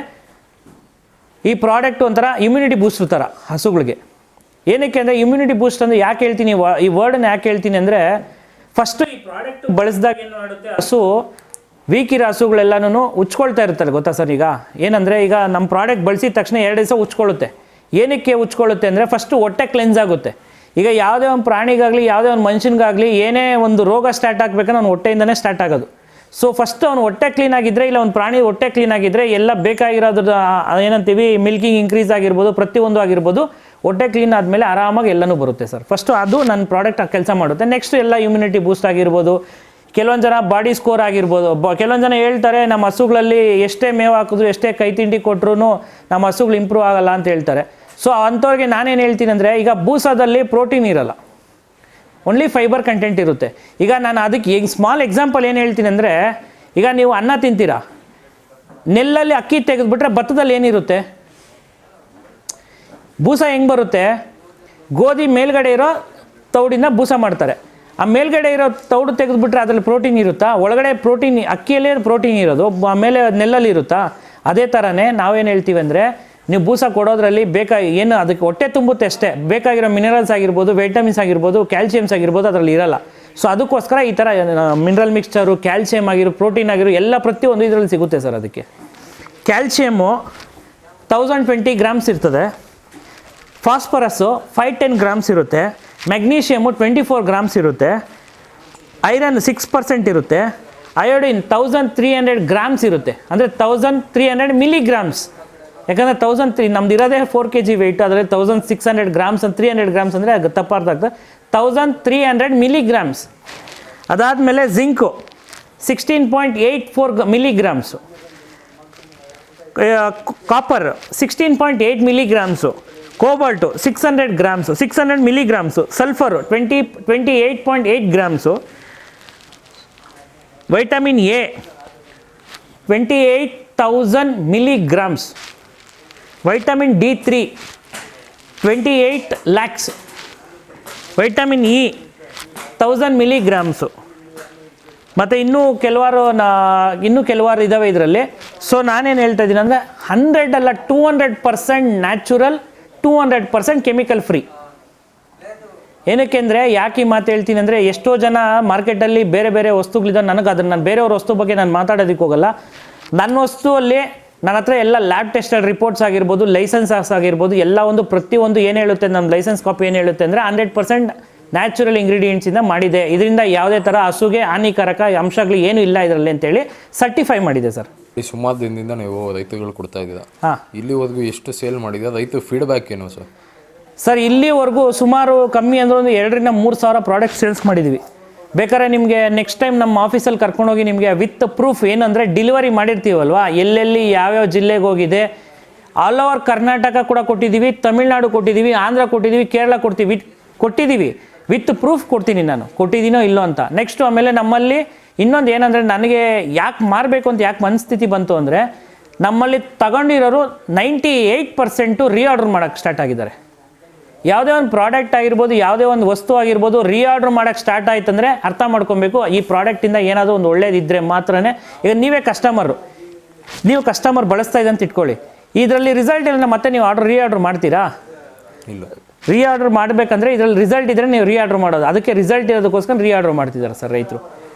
S1: ಈ ಪ್ರಾಡಕ್ಟ್ ಒಂಥರ ಇಮ್ಯುನಿಟಿ ಬೂಸ್ಟರ್ ಥರ ಹಸುಗಳಿಗೆ. ಏನಕ್ಕೆ ಅಂದರೆ ಇಮ್ಯುನಿಟಿ ಬೂಸ್ಟ್ ಅಂದರೆ ಯಾಕೆ ಹೇಳ್ತೀನಿ, ಈ ವರ್ಡನ್ನು ಯಾಕೆ ಹೇಳ್ತೀನಿ ಅಂದರೆ, ಫಸ್ಟು ಈ ಪ್ರಾಡಕ್ಟ್ ಬಳಸಿದಾಗ ಏನು ಮಾಡುತ್ತೆ, ಹಸು ವೀಕ್ ಇರೋ ಹಸುಗಳೆಲ್ಲನೂ ಉಚ್ಕೊಳ್ತಾ ಇರ್ತಾರೆ, ಗೊತ್ತಾ ಸರ್? ಈಗ ಏನಂದರೆ, ಈಗ ನಮ್ಮ ಪ್ರಾಡಕ್ಟ್ ಬಳಸಿದ ತಕ್ಷಣ 2 ದಿವಸ ಉಚ್ಕೊಳ್ಳುತ್ತೆ. ಏನಕ್ಕೆ ಉಚ್ಕೊಳ್ಳುತ್ತೆ ಅಂದರೆ, ಫಸ್ಟು ಹೊಟ್ಟೆ ಕ್ಲೆನ್ಸ್ ಆಗುತ್ತೆ. ಈಗ ಯಾವುದೇ ಒಂದು ಪ್ರಾಣಿಗಾಗಲಿ, ಯಾವುದೇ ಒಂದು ಮನುಷ್ಯನಿಗಾಗಲಿ ಏನೇ ಒಂದು ರೋಗ ಸ್ಟಾರ್ಟ್ ಆಗಬೇಕಂದ್ರೆ ಅವ್ನು ಹೊಟ್ಟೆಯಿಂದನೇ ಸ್ಟಾರ್ಟ್ ಆಗೋದು. ಸೊ ಫಸ್ಟು ಅವ್ನು ಹೊಟ್ಟೆ ಕ್ಲೀನ್ ಆಗಿದ್ದರೆ, ಇಲ್ಲ ಒಂದು ಪ್ರಾಣಿ ಹೊಟ್ಟೆ ಕ್ಲೀನ್ ಆಗಿದ್ದರೆ ಎಲ್ಲ ಬೇಕಾಗಿರೋದು ಏನಂತೀವಿ, ಮಿಲ್ಕಿಂಗ್ ಇನ್ಕ್ರೀಸ್ ಆಗಿರ್ಬೋದು, ಪ್ರತಿಯೊಂದು ಆಗಿರ್ಬೋದು, ಹೊಟ್ಟೆ ಕ್ಲೀನ್ ಆದಮೇಲೆ ಆರಾಮಾಗಿ ಎಲ್ಲನೂ ಬರುತ್ತೆ ಸರ್. ಫಸ್ಟು ಅದು ನನ್ನ ಪ್ರಾಡಕ್ಟ್ ಕೆಲಸ ಮಾಡುತ್ತೆ. ನೆಕ್ಸ್ಟ್ ಎಲ್ಲ ಇಮ್ಯುನಿಟಿ ಬೂಸ್ಟ್ ಆಗಿರ್ಬೋದು, ಕೆಲವೊಂದು ಜನ ಬಾಡಿ ಸ್ಕೋರ್ ಆಗಿರ್ಬೋದು. ಕೆಲವೊಂದು ಜನ ಹೇಳ್ತಾರೆ, ನಮ್ಮ ಹಸುಗಳಲ್ಲಿ ಎಷ್ಟೇ ಮೇವು ಹಾಕಿದ್ರು, ಎಷ್ಟೇ ಕೈ ತಿಂಡಿ ಕೊಟ್ಟರು ನಮ್ಮ ಹಸುಗಳು ಇಂಪ್ರೂವ್ ಆಗಲ್ಲ ಅಂತ ಹೇಳ್ತಾರೆ. ಸೊ ಅಂಥವ್ರಿಗೆ ನಾನೇನು ಹೇಳ್ತೀನಿ ಅಂದರೆ, ಈಗ ಬೂಸಾದಲ್ಲಿ ಪ್ರೋಟೀನ್ ಇರಲ್ಲ, ಓನ್ಲಿ ಫೈಬರ್ ಕಂಟೆಂಟ್ ಇರುತ್ತೆ. ಈಗ ನಾನು ಅದಕ್ಕೆ ಈಗ ಸ್ಮಾಲ್ ಎಕ್ಸಾಂಪಲ್ ಏನು ಹೇಳ್ತೀನಿ ಅಂದರೆ, ಈಗ ನೀವು ಅನ್ನ ತಿಂತೀರಾ, ನೆಲ್ಲಲ್ಲಿ ಅಕ್ಕಿ ತೆಗೆದುಬಿಟ್ರೆ ಭತ್ತದಲ್ಲಿ ಏನಿರುತ್ತೆ? ಬೂಸ ಹೆಂಗೆ ಬರುತ್ತೆ? ಗೋಧಿ ಮೇಲ್ಗಡೆ ಇರೋ ತೌಡಿಂದ ಬೂಸ ಮಾಡ್ತಾರೆ. ಆ ಮೇಲ್ಗಡೆ ಇರೋ ತೌಡು ತೆಗೆದುಬಿಟ್ರೆ ಅದರಲ್ಲಿ ಪ್ರೋಟೀನ್ ಇರುತ್ತಾ? ಒಳಗಡೆ ಪ್ರೋಟೀನ್, ಅಕ್ಕಿಯಲ್ಲೇ ಪ್ರೋಟೀನ್ ಇರೋದು, ಆಮೇಲೆ ನೆಲ್ಲಲ್ಲಿ ಇರುತ್ತಾ? ಅದೇ ಥರನೇ ನಾವೇನು ಹೇಳ್ತೀವಿ ಅಂದರೆ, ನೀವು ಬೂಸ ಕೊಡೋದ್ರಲ್ಲಿ ಏನು ಅದಕ್ಕೆ ಹೊಟ್ಟೆ ತುಂಬುತ್ತೆ ಅಷ್ಟೇ, ಬೇಕಾಗಿರೋ ಮಿನರಲ್ಸ್ ಆಗಿರ್ಬೋದು, ವೈಟಮಿನ್ಸ್ ಆಗಿರ್ಬೋದು, ಕ್ಯಾಲ್ಸಿಯಮ್ಸ್ ಆಗಿರ್ಬೋದು ಅದರಲ್ಲಿ ಇರಲ್ಲ. ಸೊ ಅದಕ್ಕೋಸ್ಕರ ಈ ಥರ ಮಿನರಲ್ ಮಿಕ್ಸ್ಚರು, ಕ್ಯಾಲ್ಸಿಯಮ್ ಆಗಿರೋ, ಪ್ರೋಟೀನ್ ಆಗಿರೋ ಎಲ್ಲ ಪ್ರತಿಯೊಂದು ಇದರಲ್ಲಿ ಸಿಗುತ್ತೆ ಸರ್. ಅದಕ್ಕೆ ಕ್ಯಾಲ್ಸಿಯಮ್ಮು 1020 ಗ್ರಾಮ್ಸ್ ಇರ್ತದೆ, ಫಾಸ್ಫರಸ್ಸು 510 ಗ್ರಾಮ್ಸ್ ಇರುತ್ತೆ, ಮೆಗ್ನೀಷಿಯಮು 24 ಗ್ರಾಮ್ಸ್ ಇರುತ್ತೆ, ಐರನ್ 6% ಇರುತ್ತೆ, ಅಯೋಡಿನ್ 1300 ಗ್ರಾಮ್ಸ್ ಇರುತ್ತೆ, ಅಂದರೆ 1300 ಮಿಲಿಗ್ರಾಮ್ಸ್. ಯಾಕಂದರೆ 1003 ನಮ್ದು ಇರೋದೇ 4 kg ವೆಯ್ಟ್, ಅದರಲ್ಲಿ 1600 ಗ್ರಾಮ್ಸ್ ಅಂತ 300 ಗ್ರಾಮ್ಸ್ ಅಂದರೆ ತಪ್ಪಾರ್ಥ ಆಗ್ತದೆ. 1300 ಮಿಲಿಗ್ರಾಮ್ಸ್. ಅದಾದಮೇಲೆ zinc 16.84 milligrams, copper 16.8 milligrams, cobalt 600 grams, 600 milligrams, sulphur 28.8 grams, vitamin A 28,000 milligrams, vitamin D3 28 lakhs, vitamin E 1000 milligrams, ಮತ್ತು ಇನ್ನೂ ಕೆಲವಾರು ಇದ್ದಾವೆ ಇದರಲ್ಲಿ. ಸೊ ನಾನೇನು ಹೇಳ್ತಾ ಇದ್ದೀನಿ ಅಂದರೆ, 100 ಅಲ್ಲ 200% ನ್ಯಾಚುರಲ್, 200% ಕೆಮಿಕಲ್ ಫ್ರೀ. ಏನಕ್ಕೆ ಅಂದರೆ, ಯಾಕೆ ಈ ಮಾತು ಹೇಳ್ತೀನಿ ಅಂದರೆ, ಎಷ್ಟೋ ಜನ ಮಾರ್ಕೆಟಲ್ಲಿ ಬೇರೆ ಬೇರೆ ವಸ್ತುಗಳಿದ್ದಾವೆ, ನಾನು ಬೇರೆಯವ್ರ ವಸ್ತು ಬಗ್ಗೆ ನಾನು ಮಾತಾಡೋದಕ್ಕೆ ಹೋಗಲ್ಲ. ನನ್ನ ವಸ್ತುವಲ್ಲಿ ನನ್ನ ಹತ್ರ ಎಲ್ಲ ಲ್ಯಾಬ್ ಟೆಸ್ಟೆಡ್ ರಿಪೋರ್ಟ್ಸ್ ಆಗಿರ್ಬೋದು, ಲೈಸೆನ್ಸ್ ಆಗಿರ್ಬೋದು, ಎಲ್ಲ ಒಂದು ಪ್ರತಿಯೊಂದು ಏನು ಹೇಳುತ್ತೆ, ನಮ್ಮ ಲೈಸೆನ್ಸ್ ಕಾಪಿ ಏನು ಹೇಳುತ್ತೆ ಅಂದರೆ 100% ನ್ಯಾಚುರಲ್ ಇಂಗ್ರೀಡಿಯೆಂಟ್ಸಿಂದ ಮಾಡಿದೆ, ಇದರಿಂದ ಯಾವುದೇ ಥರ ಹಸುಗೆ ಹಾನಿಕಾರಕ ಅಂಶಗಳು ಏನೂ ಇಲ್ಲ ಇದರಲ್ಲಿ ಅಂತೇಳಿ ಸರ್ಟಿಫೈ ಮಾಡಿದೆ ಸರ್.
S2: ಈ ಸುಮಾರು ದಿನದಿಂದ ನೀವು ರೈತರುಗಳು ಕೊಡ್ತಾ ಇದ್ದೀರಾ,
S1: ಹಾಂ,
S2: ಇಲ್ಲಿವರೆಗೂ ಎಷ್ಟು ಸೇಲ್ ಮಾಡಿದೆ, ರೈತ ಫೀಡ್ಬ್ಯಾಕ್ ಏನು ಸರ್?
S1: ಸರ್, ಇಲ್ಲಿವರೆಗೂ ಸುಮಾರು ಕಮ್ಮಿ ಅಂದರೆ ಒಂದು 2,000-3,000 ಪ್ರಾಡಕ್ಟ್ ಸೇಲ್ಸ್ ಮಾಡಿದ್ದೀವಿ. ಬೇಕಾದ್ರೆ ನಿಮಗೆ ನೆಕ್ಸ್ಟ್ ಟೈಮ್ ನಮ್ಮ ಆಫೀಸಲ್ಲಿ ಕರ್ಕೊಂಡೋಗಿ ನಿಮಗೆ ವಿತ್ ಪ್ರೂಫ್ ಏನಂದರೆ, ಡೆಲಿವರಿ ಮಾಡಿರ್ತೀವಲ್ವ, ಎಲ್ಲೆಲ್ಲಿ ಯಾವ್ಯಾವ ಜಿಲ್ಲೆಗೆ ಹೋಗಿದೆ, ಆಲ್ ಓವರ್ ಕರ್ನಾಟಕ ಕೂಡ ಕೊಟ್ಟಿದ್ದೀವಿ, ತಮಿಳ್ನಾಡು ಕೊಟ್ಟಿದ್ದೀವಿ, ಆಂಧ್ರ ಕೊಟ್ಟಿದ್ದೀವಿ, ಕೇರಳ ಕೊಟ್ಟಿದ್ದೀವಿ, ವಿತ್ ಪ್ರೂಫ್ ಕೊಡ್ತೀನಿ ನಾನು, ಕೊಟ್ಟಿದ್ದೀನೋ ಇಲ್ಲೋ ಅಂತ. ನೆಕ್ಸ್ಟು ಆಮೇಲೆ ನಮ್ಮಲ್ಲಿ ಇನ್ನೊಂದು ಏನಂದರೆ, ನನಗೆ ಯಾಕೆ ಮಾರಬೇಕು ಅಂತ ಯಾಕೆ ಮನಸ್ಥಿತಿ ಬಂತು ಅಂದರೆ, ನಮ್ಮಲ್ಲಿ ತಗೊಂಡಿರೋರು 98% ರೀಆರ್ಡರ್ ಮಾಡೋಕ್ಕೆ ಸ್ಟಾರ್ಟ್ ಆಗಿದ್ದಾರೆ. ಯಾವುದೇ ಒಂದು ಪ್ರಾಡಕ್ಟ್ ಆಗಿರ್ಬೋದು, ಯಾವುದೇ ಒಂದು ವಸ್ತು ಆಗಿರ್ಬೋದು, ರೀಆರ್ಡರ್ ಮಾಡೋಕ್ಕೆ ಸ್ಟಾರ್ಟ್ ಆಯ್ತಂದರೆ ಅರ್ಥ ಮಾಡ್ಕೊಬೇಕು, ಈ ಪ್ರಾಡಕ್ಟಿಂದ ಏನಾದರೂ ಒಂದು ಒಳ್ಳೇದಿದ್ದರೆ ಮಾತ್ರನೇ. ಈಗ ನೀವೇ ಕಸ್ಟಮರ್ ಬಳಸ್ತಾ ಇದೆ ಅಂತ ಇಟ್ಕೊಳ್ಳಿ, ಇದರಲ್ಲಿ ರಿಸಲ್ಟ್ ಇಲ್ಲ, ಮತ್ತೆ ನೀವು ರೀಆರ್ಡರ್ ಮಾಡ್ತೀರಾ?
S2: ಇಲ್ಲ.
S1: ರೀಆರ್ಡರ್ ಮಾಡಬೇಕಂದ್ರೆ ಇದರಲ್ಲಿ ರಿಸಲ್ಟ್ ಇದ್ದರೆ ನೀವು ರೀಆರ್ಡರ್ ಮಾಡೋದು, ಅದಕ್ಕೆ ರಿಸಲ್ಟ್ ಇರೋದಕ್ಕೋಸ್ಕರ ರೀಆರ್ಡರ್ ಮಾಡ್ತಿದ್ದಾರೆ ಸರ್ ರೈತರು.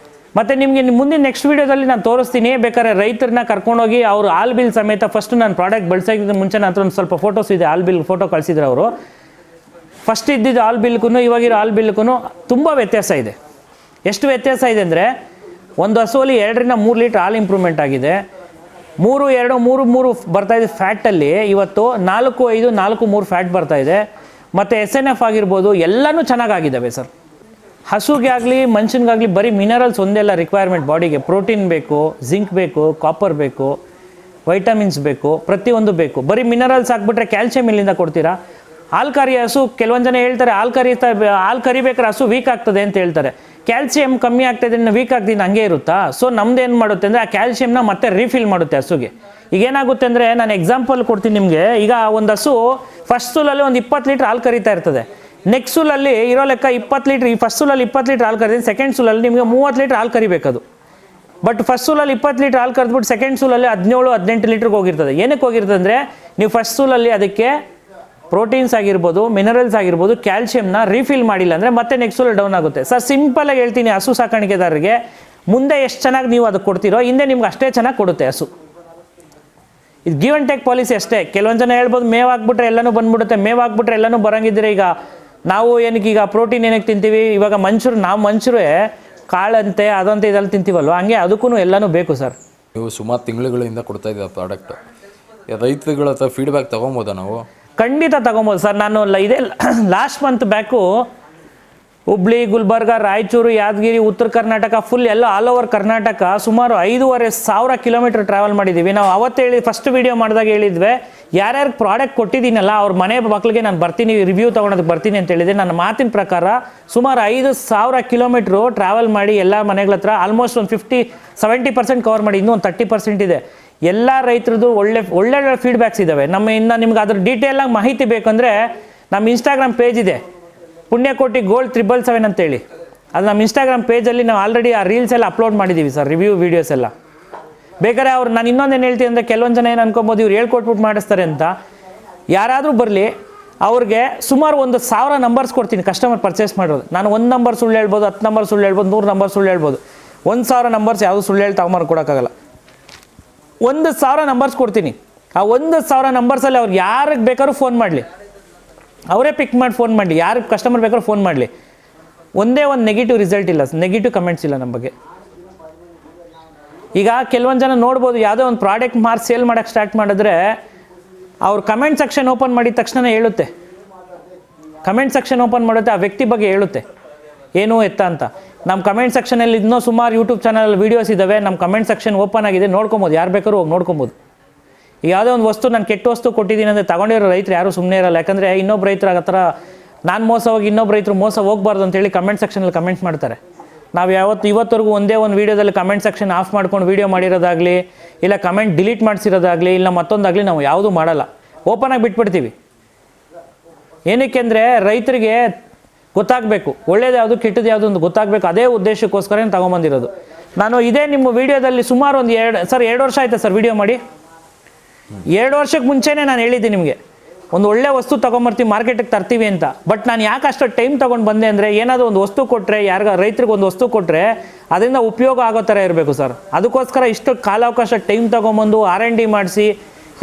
S1: ಮತ್ತು ನಿಮಗೆ ಮುಂದಿನ ನೆಕ್ಸ್ಟ್ ವೀಡಿಯೋದಲ್ಲಿ ನಾನು ತೋರಿಸ್ತೀನಿ, ಬೇಕಾದ್ರೆ ರೈತರನ್ನ ಕರ್ಕೊಂಡೋಗಿ ಅವರು ಆಲ್ ಬಿಲ್ ಸಮೇತ, ಫಸ್ಟ್ ನಾನು ಪ್ರಾಡಕ್ಟ್ ಬಳಸೋಕ್ಕಿಂತ ಮುಂಚೆ ನನ್ನ ಹತ್ರ ಒಂದು ಸ್ವಲ್ಪ ಫೋಟೋಸ್ ಇದೆ, ಆಲ್ ಬಿಲ್ ಫೋಟೋ ಕಳಿಸಿದ್ರು ಅವರು. ಫಸ್ಟ್ ಇದ್ದಿದ್ದು ಆಲ್ ಬಿಲ್ಗೂ ಇವಾಗಿರೋ ಆಲ್ ಬಿಲ್ಗೂ ತುಂಬ ವ್ಯತ್ಯಾಸ ಇದೆ. ಎಷ್ಟು ವ್ಯತ್ಯಾಸ ಇದೆ ಅಂದರೆ, ಒಂದು ಹಸುವಲ್ಲಿ 2-3 ಲೀಟ್ರ್ ಹಾಲು ಇಂಪ್ರೂವ್ಮೆಂಟ್ ಆಗಿದೆ, 3 ಬರ್ತಾಯಿದೆ ಫ್ಯಾಟಲ್ಲಿ ಇವತ್ತು 4.5 4.3 ಫ್ಯಾಟ್ ಬರ್ತಾಯಿದೆ. ಮತ್ತು SNF ಆಗಿರ್ಬೋದು ಎಲ್ಲನೂ ಚೆನ್ನಾಗಾಗಿದ್ದಾವೆ ಸರ್. ಹಸುಗೆ ಆಗಲಿ ಮನುಷ್ಯನಿಗಾಗಲಿ ಬರೀ ಮಿನರಲ್ಸ್ ಒಂದೆಲ್ಲ ರಿಕ್ವೈರ್ಮೆಂಟ್ ಬಾಡಿಗೆ. ಪ್ರೋಟೀನ್ ಬೇಕು, ಜಿಂಕ್ ಬೇಕು, ಕಾಪರ್ ಬೇಕು, ವೈಟಮಿನ್ಸ್ ಬೇಕು, ಪ್ರತಿಯೊಂದು ಬೇಕು. ಬರೀ ಮಿನರಲ್ಸ್ ಹಾಕ್ಬಿಟ್ರೆ ಕ್ಯಾಲ್ಸಿಯಂ ಇಲ್ಲಿಂದ ಕೊಡ್ತೀರಾ? ಹಾಲು ಕರಿ ಹಸು, ಕೆಲವೊಂದು ಜನ ಹೇಳ್ತಾರೆ ಹಾಲು ಕರಿಬೇಕಾದ್ರೆ ಹಸು ವೀಕ್ ಆಗ್ತದೆ ಅಂತ ಹೇಳ್ತಾರೆ. ಕ್ಯಾಲ್ಸಿಯಂ ಕಮ್ಮಿ ಆಗ್ತಾಯಿದ್ರೆ ವೀಕ್ ಆಗ್ತೀನಿ ಹಂಗೆ ಇರುತ್ತಾ? ಸೊ ನಮ್ದು ಏನು ಮಾಡುತ್ತೆ ಅಂದರೆ ಆ ಕ್ಯಾಲ್ಸಿಯಂನ ಮತ್ತೆ ರೀಫಿಲ್ ಮಾಡುತ್ತೆ ಹಸುಗೆ. ಈಗ ಏನಾಗುತ್ತೆ ಅಂದರೆ ನಾನು ಎಕ್ಸಾಂಪಲ್ ಕೊಡ್ತೀನಿ ನಿಮಗೆ. ಈಗ ಒಂದು ಹಸು ಫಸ್ಟ್ ಸೂಲಲ್ಲಿ ಒಂದು 20 ಲೀಟ್ರ್ ಹಾಲು ಕರಿತಾ ಇರ್ತದೆ. ನೆಕ್ಸ್ಟ್ ಸೂಲಲ್ಲಿ ಇರೋ ಲೆಕ್ಕ 20 ಲೀಟ್ರ್, ಈ ಫಸ್ಟ್ ಸೂಲಲ್ಲಿ 20 ಲೀಟ್ರ್ ಹಾಲು ಕರಿತೀನಿ, ಸೆಕೆಂಡ್ ಸೂಲಲ್ಲಿ ನಿಮಗೆ 30 ಲೀಟ್ರ್ ಹಾಲು ಕರಿಬೇಕದು. ಬಟ್ ಫಸ್ಟ್ ಸೂಲಲ್ಲಿ 20 ಲೀಟ್ರ್ ಹಾಲು ಕರೆದ್ಬಿಟ್ಟು ಸೆಕೆಂಡ್ ಸೂಲಲ್ಲಿ 17-18 ಲೀಟ್ರಿಗೆ ಹೋಗಿರ್ತದೆ. ಏನಕ್ಕೆ ಹೋಗಿರ್ತದೆ ಅಂದರೆ ನೀವು ಫಸ್ಟ್ ಸೂಲಲ್ಲಿ ಅದಕ್ಕೆ ಪ್ರೋಟೀನ್ಸ್ ಆಗಿರ್ಬೋದು, ಮಿನರಲ್ಸ್ ಆಗಿರ್ಬೋದು, ಕ್ಯಾಲ್ಸಿಯಂನ ರೀಫಿಲ್ ಮಾಡಿಲ್ಲ ಅಂದರೆ ಮತ್ತೆ ನೆಕ್ಸ್ಟ್ ಸೂಲಲ್ಲಿ ಡೌನ್ ಆಗುತ್ತೆ. ಸರ್ ಸಿಂಪಲಾಗಿ ಹೇಳ್ತೀನಿ, ಹಸು ಸಾಕಾಣಿಕೆದಾರರಿಗೆ ಮುಂದೆ ಎಷ್ಟು ಚೆನ್ನಾಗಿ ನೀವು ಅದಕ್ಕೆ ಕೊಡ್ತೀರೋ ಹಿಂದೆ ನಿಮ್ಗೆ ಅಷ್ಟೇ ಚೆನ್ನಾಗಿ ಕೊಡುತ್ತೆ ಹಸು. ಇದು ಗಿವ್ ಆ್ಯಂಡ್ ಟೇಕ್ ಪಾಲಿಸಿ ಅಷ್ಟೇ. ಕೆಲವೊಂದು ಜನ ಹೇಳ್ಬೋದು ಮೇವು ಹಾಕ್ಬಿಟ್ರೆ ಎಲ್ಲನೂ ಬಂದ್ಬಿಡುತ್ತೆ, ಮೇವು ಹಾಕ್ಬಿಟ್ರೆ ಎಲ್ಲನೂ ಬರೋಂಗಿದ್ರೆ ಈಗ ನಾವು ಏನಕ್ಕೆ ಈಗ ಪ್ರೋಟೀನ್ ಏನಕ್ಕೆ ತಿಂತೀವಿ? ಇವಾಗ ನಾವು ಮನುಷ್ಯರೇ ಕಾಳಂತೆ ಅದಂತೆ ಇದೆಲ್ಲ ತಿಂತೀವಲ್ವ, ಹಂಗೆ ಅದಕ್ಕೂ ಎಲ್ಲನೂ ಬೇಕು ಸರ್.
S2: ನೀವು ಸುಮಾರು ತಿಂಗಳುಗಳಿಂದ ಕೊಡ್ತಾ ಇದ್ದೀರಾ ಪ್ರಾಡಕ್ಟ್. ರೈತರುಗಳ ಹತ್ರ ಫೀಡ್ಬ್ಯಾಕ್ ತೊಗೊಬೋದಾ ನಾವು?
S1: ಖಂಡಿತ ತೊಗೊಬೋದು ಸರ್. ನಾನು ಇದೇ last month back Hubli, Gulbarga, Raichur, Yadgir, Uttara Karnataka full ಎಲ್ಲ ಆಲ್ ಓವರ್ ಕರ್ನಾಟಕ ಸುಮಾರು 5,500 ಕಿಲೋಮೀಟರ್ ಟ್ರಾವೆಲ್ ಮಾಡಿದ್ದೀವಿ. ನಾವು ಅವತ್ತು ಫಸ್ಟ್ ವೀಡಿಯೋ ಮಾಡಿದಾಗ ಹೇಳಿದ್ವಿ, ಯಾರ್ಯಾರು ಪ್ರಾಡಕ್ಟ್ ಕೊಟ್ಟಿದ್ದೀನಲ್ಲ ಅವ್ರ ಮನೆ ಮಕ್ಕಳಿಗೆ ನಾನು ಬರ್ತೀನಿ, ರಿವ್ಯೂ ತೊಗೊಳೋದಕ್ಕೆ ಬರ್ತೀನಿ ಅಂತ ಹೇಳಿದೆ. ನನ್ನ ಮಾತಿನ ಪ್ರಕಾರ ಸುಮಾರು 5,000 ಕಿಲೋಮೀಟ್ರು ಟ್ರಾವೆಲ್ ಮಾಡಿ ಎಲ್ಲ ಮನೆಗಳ ಹತ್ರ ಆಲ್ಮೋಸ್ಟ್ ಒಂದು 70% ಕವರ್ ಮಾಡಿ, ಇನ್ನೂ ಒಂದು 30% ಇದೆ. ಎಲ್ಲ ರೈತರದ್ದು ಒಳ್ಳೆ ಫೀಡ್ಬ್ಯಾಕ್ಸ್ ಇದ್ದಾವೆ. ಇನ್ನು ನಿಮ್ಗೆ ಅದ್ರ ಡೀಟೇಲಾಗಿ ಮಾಹಿತಿ ಬೇಕಂದರೆ ನಮ್ಮ ಇನ್ಸ್ಟಾಗ್ರಾಮ್ ಪೇಜ್ ಇದೆ, ಪುಣ್ಯಕೋಟಿ ಗೋಲ್ಡ್ 777 ಅಂತೇಳಿ. ಅದು ನಮ್ಮ ಇನ್ಸ್ಟಾಗ್ರಾಮ್ ಪೇಜಲ್ಲಿ ನಾವು ಆಲ್ರೆಡಿ ಆ ರೀಲ್ಸ್ ಎಲ್ಲ ಅಪ್ಲೋಡ್ ಮಾಡಿದ್ದೀವಿ ಸರ್, ರಿವ್ಯೂ ವೀಡಿಯೋಸ್ ಎಲ್ಲ. ಬೇಕಾದ್ರೆ ನಾನು ಇನ್ನೊಂದೇನು ಹೇಳ್ತೀನಿ ಅಂದರೆ ಕೆಲವೊಂದು ಜನ ಏನು ಅನ್ಕೊಬೋದು ಇವ್ರು ಹೇಳ್ಕೊಟ್ಬಿಟ್ಟು ಮಾಡಿಸ್ತಾರೆ ಅಂತ. ಯಾರಾದರೂ ಬರಲಿ, ಅವ್ರಿಗೆ ಸುಮಾರು 1,000 ನಂಬರ್ಸ್ ಕೊಡ್ತೀನಿ ಕಸ್ಟಮರ್ ಪರ್ಚೇಸ್ ಮಾಡೋದು. ನಾನು 1 ನಂಬರ್ ಸುಳ್ಳು ಹೇಳ್ಬೋದು, 10 ನಂಬರ್ ಸುಳ್ಳು ಹೇಳ್ಬೋದು, 100 ನಂಬರ್ ಸುಳ್ಳು ಹೇಳ್ಬೋದು. 1,000 ನಂಬರ್ಸ್ ಯಾವುದು ಸುಳ್ಳು ಹೇಳಿ ತಗೊಂಬಾರ ಕೊಡೋಕ್ಕಾಗಲ್ಲ. 1,000 ನಂಬರ್ಸ್ ಕೊಡ್ತೀನಿ. ಆ 1,000 ನಂಬರ್ಸಲ್ಲಿ ಅವ್ರಿಗೆ ಯಾರಿಗೆ ಬೇಕಾದ್ರೂ ಫೋನ್ ಮಾಡಲಿ, ಅವರೇ ಪಿಕ್ ಮಾಡಿ ಫೋನ್ ಮಾಡಲಿ, ಯಾರಿಗೆ ಕಸ್ಟಮರ್ ಬೇಕಾದ್ರೂ ಫೋನ್ ಮಾಡಲಿ. ಒಂದೇ ಒಂದು ನೆಗೆಟಿವ್ ರಿಸಲ್ಟ್ ಇಲ್ಲ, ನೆಗೆಟಿವ್ ಕಮೆಂಟ್ಸ್ ಇಲ್ಲ ನಮ್ಮ ಬಗ್ಗೆ. ಈಗ ಕೆಲವೊಂದು ಜನ ನೋಡ್ಬೋದು, ಯಾವುದೋ ಒಂದು ಪ್ರಾಡಕ್ಟ್ ಸೇಲ್ ಮಾಡೋಕ್ಕೆ ಸ್ಟಾರ್ಟ್ ಮಾಡಿದ್ರೆ ಅವ್ರು ಕಮೆಂಟ್ ಸೆಕ್ಷನ್ ಓಪನ್ ಮಾಡಿದ ತಕ್ಷಣ ಹೇಳುತ್ತೆ, ಕಮೆಂಟ್ ಸೆಕ್ಷನ್ ಓಪನ್ ಮಾಡುತ್ತೆ, ಆ ವ್ಯಕ್ತಿ ಬಗ್ಗೆ ಹೇಳುತ್ತೆ ಏನು ಎತ್ತ ಅಂತ. ನಮ್ಮ ಕಮೆಂಟ್ ಸೆಕ್ಷನಲ್ಲಿ ಇನ್ನೂ ಸುಮಾರು ಯೂಟ್ಯೂಬ್ ಚಾನಲ್ ವೀಡಿಯೋಸ್ ಇದ್ದಾವೆ. ನಮ್ಮ ಕಮೆಂಟ್ ಸೆಕ್ಷನ್ ಓಪನ್ ಆಗಿದೆ, ನೋಡ್ಕೊಬೋದು, ಯಾರು ಬೇಕಾದ್ರೂ ಹೋಗಿ ನೋಡ್ಕೊಬೋದು. ಯಾವುದೇ ಒಂದು ವಸ್ತು ನಾನು ಕೆಟ್ಟ ವಸ್ತು ಕೊಟ್ಟಿದ್ದೀನಿ ಅಂದರೆ ತಗೊಂಡಿರೋ ರೈತರು ಯಾರೂ ಸುಮ್ಮನೆ ಇರಲ್ಲ. ಯಾಕಂದರೆ ಇನ್ನೊಬ್ಬ ರೈತರ ಹತ್ರ ನಾನು ಮೋಸ ಹೋಗಿ ಇನ್ನೊಬ್ಬ ರೈತರು ಮೋಸ ಹೋಗಬಾರ್ದು ಅಂತೇಳಿ ಕಮೆಂಟ್ ಸೆಕ್ಷನಲ್ಲಿ ಕಮೆಂಟ್ ಮಾಡ್ತಾರೆ. ನಾವು ಇವತ್ತವರೆಗೂ ಒಂದೇ ಒಂದು ವೀಡಿಯೋದಲ್ಲಿ ಕಮೆಂಟ್ ಸೆಕ್ಷನ್ ಆಫ್ ಮಾಡ್ಕೊಂಡು ವೀಡಿಯೋ ಮಾಡಿರೋದಾಗಲಿ, ಇಲ್ಲ ಕಮೆಂಟ್ ಡಿಲೀಟ್ ಮಾಡಿಸಿರೋದಾಗಲಿ, ಇಲ್ಲ ಮತ್ತೊಂದಾಗಲಿ ನಾವು ಯಾವುದೂ ಮಾಡಲ್ಲ, ಓಪನಾಗಿ ಬಿಟ್ಬಿಡ್ತೀವಿ. ಏನಕ್ಕೆ ಅಂದರೆ ರೈತರಿಗೆ ಗೊತ್ತಾಗಬೇಕು, ಒಳ್ಳೇದು ಯಾವುದು ಕೆಟ್ಟದ್ದು ಯಾವುದು ಅಂತ ಗೊತ್ತಾಗಬೇಕು. ಅದೇ ಉದ್ದೇಶಕ್ಕೋಸ್ಕರ ತೊಗೊಂಬಂದಿರೋದು. ನಾನು ಇದೇ ನಿಮ್ಮ ವೀಡಿಯೋದಲ್ಲಿ ಸುಮಾರು ಒಂದು 2 ವರ್ಷ ಆಯ್ತಾ ಸರ್ ವೀಡಿಯೋ ಮಾಡಿ. 2 ವರ್ಷಕ್ಕೆ ಮುಂಚೆನೇ ನಾನು ಹೇಳಿದ್ದೀನಿ ನಿಮಗೆ, ಒಂದು ಒಳ್ಳೆ ವಸ್ತು ತೊಗೊಂಬರ್ತೀವಿ, ಮಾರ್ಕೆಟಿಗೆ ತರ್ತೀವಿ ಅಂತ. ಬಟ್ ನಾನು ಯಾಕೆ ಅಷ್ಟು ಟೈಮ್ ತೊಗೊಂಡು ಬಂದೆ ಅಂದರೆ, ಏನಾದರೂ ಒಂದು ವಸ್ತು ಕೊಟ್ಟರೆ, ರೈತರಿಗೆ ಒಂದು ವಸ್ತು ಕೊಟ್ಟರೆ ಅದರಿಂದ ಉಪಯೋಗ ಆಗೋ ಥರ ಇರಬೇಕು ಸರ್. ಅದಕ್ಕೋಸ್ಕರ ಇಷ್ಟು ಕಾಲಾವಕಾಶ ಟೈಮ್ ತೊಗೊಂಬಂದು R&D ಮಾಡಿಸಿ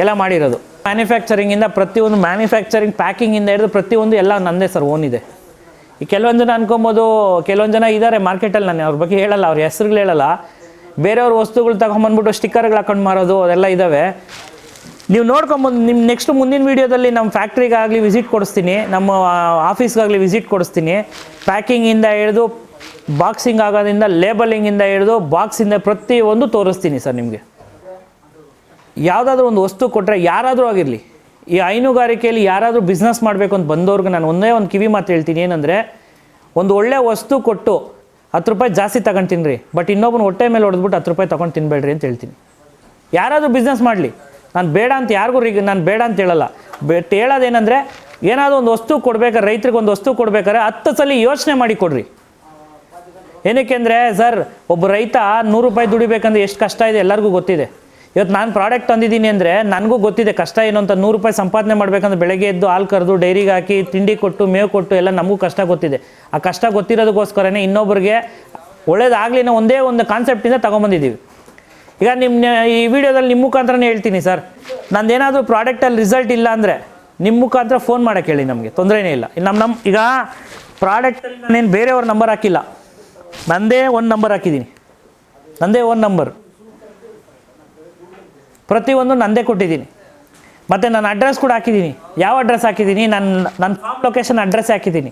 S1: ಎಲ್ಲ ಮಾಡಿರೋದು. ಮ್ಯಾನುಫ್ಯಾಕ್ಚರಿಂಗಿಂದ ಪ್ರತಿಯೊಂದು, ಮ್ಯಾನುಫ್ಯಾಕ್ಚರಿಂಗ್ ಪ್ಯಾಕಿಂಗಿಂದ ಹಿಡಿದು ಪ್ರತಿಯೊಂದು ಎಲ್ಲ ನನ್ನದೇ ಸರ್, ಓನ್ ಇದೆ. ಈ ಕೆಲವೊಂದು ಜನ ಅನ್ಕೊಬೋದು, ಕೆಲವೊಂದು ಜನ ಇದ್ದಾರೆ ಮಾರ್ಕೆಟಲ್ಲಿ, ನಾನು ಅವ್ರ ಬಗ್ಗೆ ಹೇಳಲ್ಲ, ಅವ್ರ ಹೆಸ್ರುಗಳು ಹೇಳಲ್ಲ, ಬೇರೆಯವ್ರ ವಸ್ತುಗಳು ತೊಗೊಂಬಂದ್ಬಿಟ್ಟು ಸ್ಟಿಕ್ಕರ್ಗಳು ಹಾಕೊಂಡು ಮಾರೋದು ಅದೆಲ್ಲ ಇದ್ದಾವೆ. ನೀವು ನೋಡ್ಕೊಬೋದು. ನಿಮ್ಮ ನೆಕ್ಸ್ಟ್ ಮುಂದಿನ ವೀಡಿಯೋದಲ್ಲಿ ನಮ್ಮ ಫ್ಯಾಕ್ಟ್ರಿಗಾಗಲಿ ವಿಸಿಟ್ ಕೊಡಿಸ್ತೀನಿ, ನಮ್ಮ ಆಫೀಸ್ಗಾಗಲಿ ವಿಸಿಟ್ ಕೊಡಿಸ್ತೀನಿ. ಪ್ಯಾಕಿಂಗಿಂದ ಹಿಡಿದು ಬಾಕ್ಸಿಂಗ್ ಆಗೋದ್ರಿಂದ, ಲೇಬಲಿಂಗಿಂದ ಹಿಡಿದು ಬಾಕ್ಸಿಂದ ಪ್ರತಿಯೊಂದು ತೋರಿಸ್ತೀನಿ ಸರ್ ನಿಮಗೆ. ಯಾವುದಾದ್ರೂ ಒಂದು ವಸ್ತು ಕೊಟ್ಟರೆ ಯಾರಾದರೂ ಆಗಿರಲಿ, ಈ ಹೈನುಗಾರಿಕೆಯಲ್ಲಿ ಯಾರಾದರೂ ಬಿಸ್ನೆಸ್ ಮಾಡಬೇಕು ಅಂತ ಬಂದವ್ರಿಗೆ ನಾನು ಒಂದೇ ಒಂದು ಕಿವಿ ಮಾತು ಹೇಳ್ತೀನಿ, ಏನಂದರೆ ಒಂದು ಒಳ್ಳೆ ವಸ್ತು ಕೊಟ್ಟು 10 ರೂಪಾಯಿ ಜಾಸ್ತಿ ತಗೊಂಡು ತಿನ್ನಿರಿ, ಬಟ್ ಇನ್ನೊಬ್ಬನ ಹೊಟ್ಟೆ ಮೇಲೆ ಹೊಡೆದ್ಬಿಟ್ಟು 10 ರೂಪಾಯಿ ತೊಗೊಂಡು ತಿನ್ಬೇಡ್ರಿ ಅಂತ ಹೇಳ್ತೀನಿ. ಯಾರಾದರೂ ಬಿಸ್ನೆಸ್ ಮಾಡಲಿ, ನಾನು ಬೇಡ ಅಂತ ಯಾರಿಗೂ ನಾನು ಬೇಡ ಅಂತ ಹೇಳಲ್ಲ. ಹೇಳೋದೇನೆಂದರೆ, ಏನಾದರೂ ಒಂದು ವಸ್ತು ಕೊಡ್ಬೇಕಾದ್ರೆ, ರೈತರಿಗೆ ಒಂದು ವಸ್ತು ಕೊಡ್ಬೇಕಾದ್ರೆ 10 ಸಲ ಯೋಚನೆ ಮಾಡಿ ಕೊಡ್ರಿ. ಏನಕ್ಕೆ ಅಂದರೆ ಸರ್, ಒಬ್ಬ ರೈತ 100 ರೂಪಾಯಿ ದುಡಿಬೇಕಂದ್ರೆ ಎಷ್ಟು ಕಷ್ಟ ಇದೆ ಎಲ್ಲರಿಗೂ ಗೊತ್ತಿದೆ. ಇವತ್ತು ನಾನು ಪ್ರಾಡಕ್ಟ್ ತಂದಿದ್ದೀನಿ ಅಂದರೆ ನನಗೂ ಗೊತ್ತಿದೆ ಕಷ್ಟ ಏನು ಅಂತ. 100 ರೂಪಾಯಿ ಸಂಪಾದನೆ ಮಾಡಬೇಕಂದ್ರೆ ಬೆಳಗ್ಗೆ ಎದ್ದು ಹಾಲು ಕರೆದು ಡೈರಿಗೆ ಹಾಕಿ ತಿಂಡಿ ಕೊಟ್ಟು ಮೇವು ಕೊಟ್ಟು ಎಲ್ಲ ನಮಗೂ ಕಷ್ಟ ಗೊತ್ತಿದೆ. ಆ ಕಷ್ಟ ಗೊತ್ತಿರೋದಕ್ಕೋಸ್ಕರನೇ ಇನ್ನೊಬ್ಬರಿಗೆ ಒಳ್ಳೇದಾಗಲಿ ಅನ್ನೋ ಒಂದೇ ಒಂದು ಕಾನ್ಸೆಪ್ಟಿಂದ ತೊಗೊಂಬಂದಿದ್ದೀವಿ. ಈಗ ಈ ವಿಡಿಯೋದಲ್ಲಿ ನಿಮ್ಮ ಮುಖಾಂತರನೇ ಹೇಳ್ತೀನಿ ಸರ್, ನಂದೇನಾದರೂ ಪ್ರಾಡಕ್ಟಲ್ಲಿ ರಿಸಲ್ಟ್ ಇಲ್ಲ ಅಂದರೆ ನಿಮ್ಮ ಮುಖಾಂತರ ಫೋನ್ ಮಾಡೋಕ್ಕೆ ಹೇಳಿ, ನಮಗೆ ತೊಂದರೆನೇ ಇಲ್ಲ. ಈಗ ಪ್ರಾಡಕ್ಟಲ್ಲಿ ನಾನೇನು ಬೇರೆಯವ್ರ ನಂಬರ್ ಹಾಕಿಲ್ಲ, ನಂದೇ ಒಂದು ನಂಬರ್ ಹಾಕಿದ್ದೀನಿ, ನಂದೇ ಒಂದು ನಂಬರ್. ಪ್ರತಿಯೊಂದು ನಂದೇ ಕೊಟ್ಟಿದ್ದೀನಿ. ಮತ್ತು ನಾನು ಅಡ್ರೆಸ್ ಕೂಡ ಹಾಕಿದ್ದೀನಿ. ಯಾವ ಅಡ್ರೆಸ್ ಹಾಕಿದ್ದೀನಿ? ನನ್ನ ಫಾರ್ಮ್ ಲೊಕೇಶನ್ ಅಡ್ರೆಸ್ ಹಾಕಿದ್ದೀನಿ.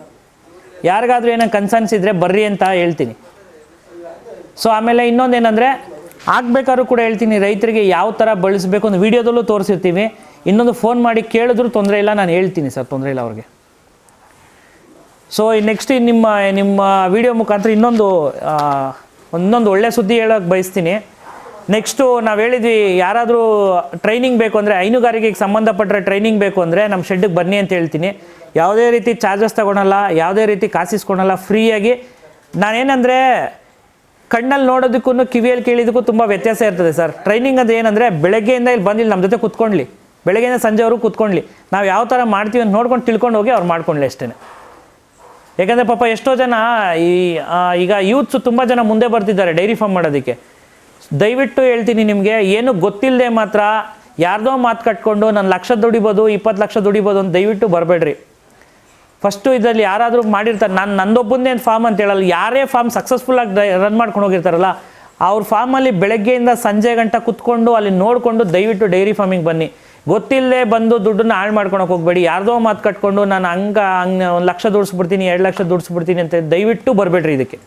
S1: ಯಾರಿಗಾದ್ರೂ ಏನೋ ಕನ್ಸರ್ನ್ಸ್ ಇದ್ದರೆ ಬರ್ರಿ ಅಂತ ಹೇಳ್ತೀನಿ. ಸೊ ಆಮೇಲೆ ಇನ್ನೊಂದೇನೆಂದರೆ ಆಗಬೇಕಾದ್ರೂ ಕೂಡ ಹೇಳ್ತೀನಿ, ರೈತರಿಗೆ ಯಾವ ಥರ ಬಳಸಬೇಕು ಅಂತ ವೀಡಿಯೋದಲ್ಲೂ ತೋರಿಸಿರ್ತೀವಿ. ಇನ್ನೊಂದು ಫೋನ್ ಮಾಡಿ ಕೇಳಿದ್ರೂ ತೊಂದರೆ ಇಲ್ಲ, ನಾನು ಹೇಳ್ತೀನಿ ಸರ್, ತೊಂದರೆ ಇಲ್ಲ ಅವ್ರಿಗೆ. ಸೊ ನೆಕ್ಸ್ಟ್ ನಿಮ್ಮ ವಿಡಿಯೋ ಮುಖಾಂತರ ಇನ್ನೊಂದು ಒಳ್ಳೆ ಸುದ್ದಿ ಹೇಳೋಕ್ಕೆ ಬಯಸ್ತೀನಿ. ನೆಕ್ಸ್ಟು ನಾವು ಹೇಳಿದ್ವಿ, ಯಾರಾದರೂ ಟ್ರೈನಿಂಗ್ ಬೇಕು ಅಂದರೆ, ಹೈನುಗಾರಿಕೆಗೆ ಸಂಬಂಧಪಟ್ಟರೆ ಟ್ರೈನಿಂಗ್ ಬೇಕು ಅಂದರೆ ನಮ್ಮ ಶೆಡ್ಡಿಗೆ ಬನ್ನಿ ಅಂತ ಹೇಳ್ತೀನಿ. ಯಾವುದೇ ರೀತಿ ಚಾರ್ಜಸ್ ತೊಗೊಳಲ್ಲ, ಯಾವುದೇ ರೀತಿ ಕಾಸಿಸ್ಕೊಳಲ್ಲ, ಫ್ರೀಯಾಗಿ. ನಾನೇನಂದರೆ ಕಣ್ಣಲ್ಲಿ ನೋಡೋದಕ್ಕೂ ಕಿವಿಯಲ್ಲಿ ಕೇಳಿದಕ್ಕೂ ತುಂಬ ವ್ಯತ್ಯಾಸ ಇರ್ತದೆ ಸರ್. ಟ್ರೈನಿಂಗ್ ಅದು ಏನಂದರೆ ಬೆಳಗ್ಗೆಯಿಂದ ಇಲ್ಲಿ ಬಂದಿಲ್ಲ, ನಮ್ಮ ಜೊತೆ ಕೂತ್ಕೊಳ್ಳಿ, ಬೆಳಗ್ಗೆಯಿಂದ ಸಂಜೆವರೆಗೂ ಕೂತ್ಕೊಳ್ಳಿ, ನಾವು ಯಾವ ಥರ ಮಾಡ್ತೀವಿ ಅಂತ ನೋಡ್ಕೊಂಡು ತಿಳ್ಕೊಂಡು ಹೋಗಿ ಅವ್ರು ಮಾಡ್ಕೊಳ್ಳಿ ಅಷ್ಟೇ. ಯಾಕಂದರೆ ಪಾಪ ಎಷ್ಟೋ ಜನ ಈಗ ಯೂತ್ಸು ತುಂಬ ಜನ ಮುಂದೆ ಬರ್ತಿದ್ದಾರೆ ಡೈರಿ ಫಾರ್ಮ್ ಮಾಡೋದಕ್ಕೆ. ದಯವಿಟ್ಟು ಹೇಳ್ತೀನಿ ನಿಮಗೆ, ಏನು ಗೊತ್ತಿಲ್ಲದೆ ಮಾತ್ರ ಯಾರ್ದೋ ಮಾತು ಕಟ್ಕೊಂಡು ನಾನು ಲಕ್ಷ ದುಡಿಬೋದು, 20 ಲಕ್ಷ ದುಡಿಬೋದು ಅಂತ ದಯವಿಟ್ಟು ಬರಬೇಡ್ರಿ. ಫಸ್ಟು ಇದರಲ್ಲಿ ಯಾರಾದರೂ ಮಾಡಿರ್ತಾರೆ, ನಂದೊಬ್ಬಂದೇ ಫಾರ್ಮ್ ಅಂತ ಹೇಳಲ್ಲ, ಯಾರೇ ಫಾರ್ಮ್ ಸಕ್ಸಸ್ಫುಲ್ಲಾಗಿ ರನ್ ಮಾಡ್ಕೊಂಡು ಹೋಗಿರ್ತಾರಲ್ಲ, ಅವ್ರ ಫಾರ್ಮಲ್ಲಿ ಬೆಳಗ್ಗೆಯಿಂದ ಸಂಜೆ ಗಂಟ ಕುತ್ಕೊಂಡು ಅಲ್ಲಿ ನೋಡಿಕೊಂಡು ದಯವಿಟ್ಟು ಡೈರಿ ಫಾರ್ಮಿಂಗ್ ಬನ್ನಿ. ಗೊತ್ತಿಲ್ಲದೆ ಬಂದು ದುಡ್ಡನ್ನ ಹಾಳು ಮಾಡ್ಕೊಳಕ್ಕೆ ಹೋಗ್ಬೇಡಿ. ಯಾರ್ದೋ ಮಾತು ಕಟ್ಕೊಂಡು ನಾನು ಹಂಗೆ 1 ಲಕ್ಷ ದುಡಿಸ್ಬಿಡ್ತೀನಿ, 2 ಲಕ್ಷ ದುಡಿಸ್ಬಿಡ್ತೀನಿ ಅಂತ ದಯವಿಟ್ಟು ಬರಬೇಡ್ರಿ ಇದಕ್ಕೆ.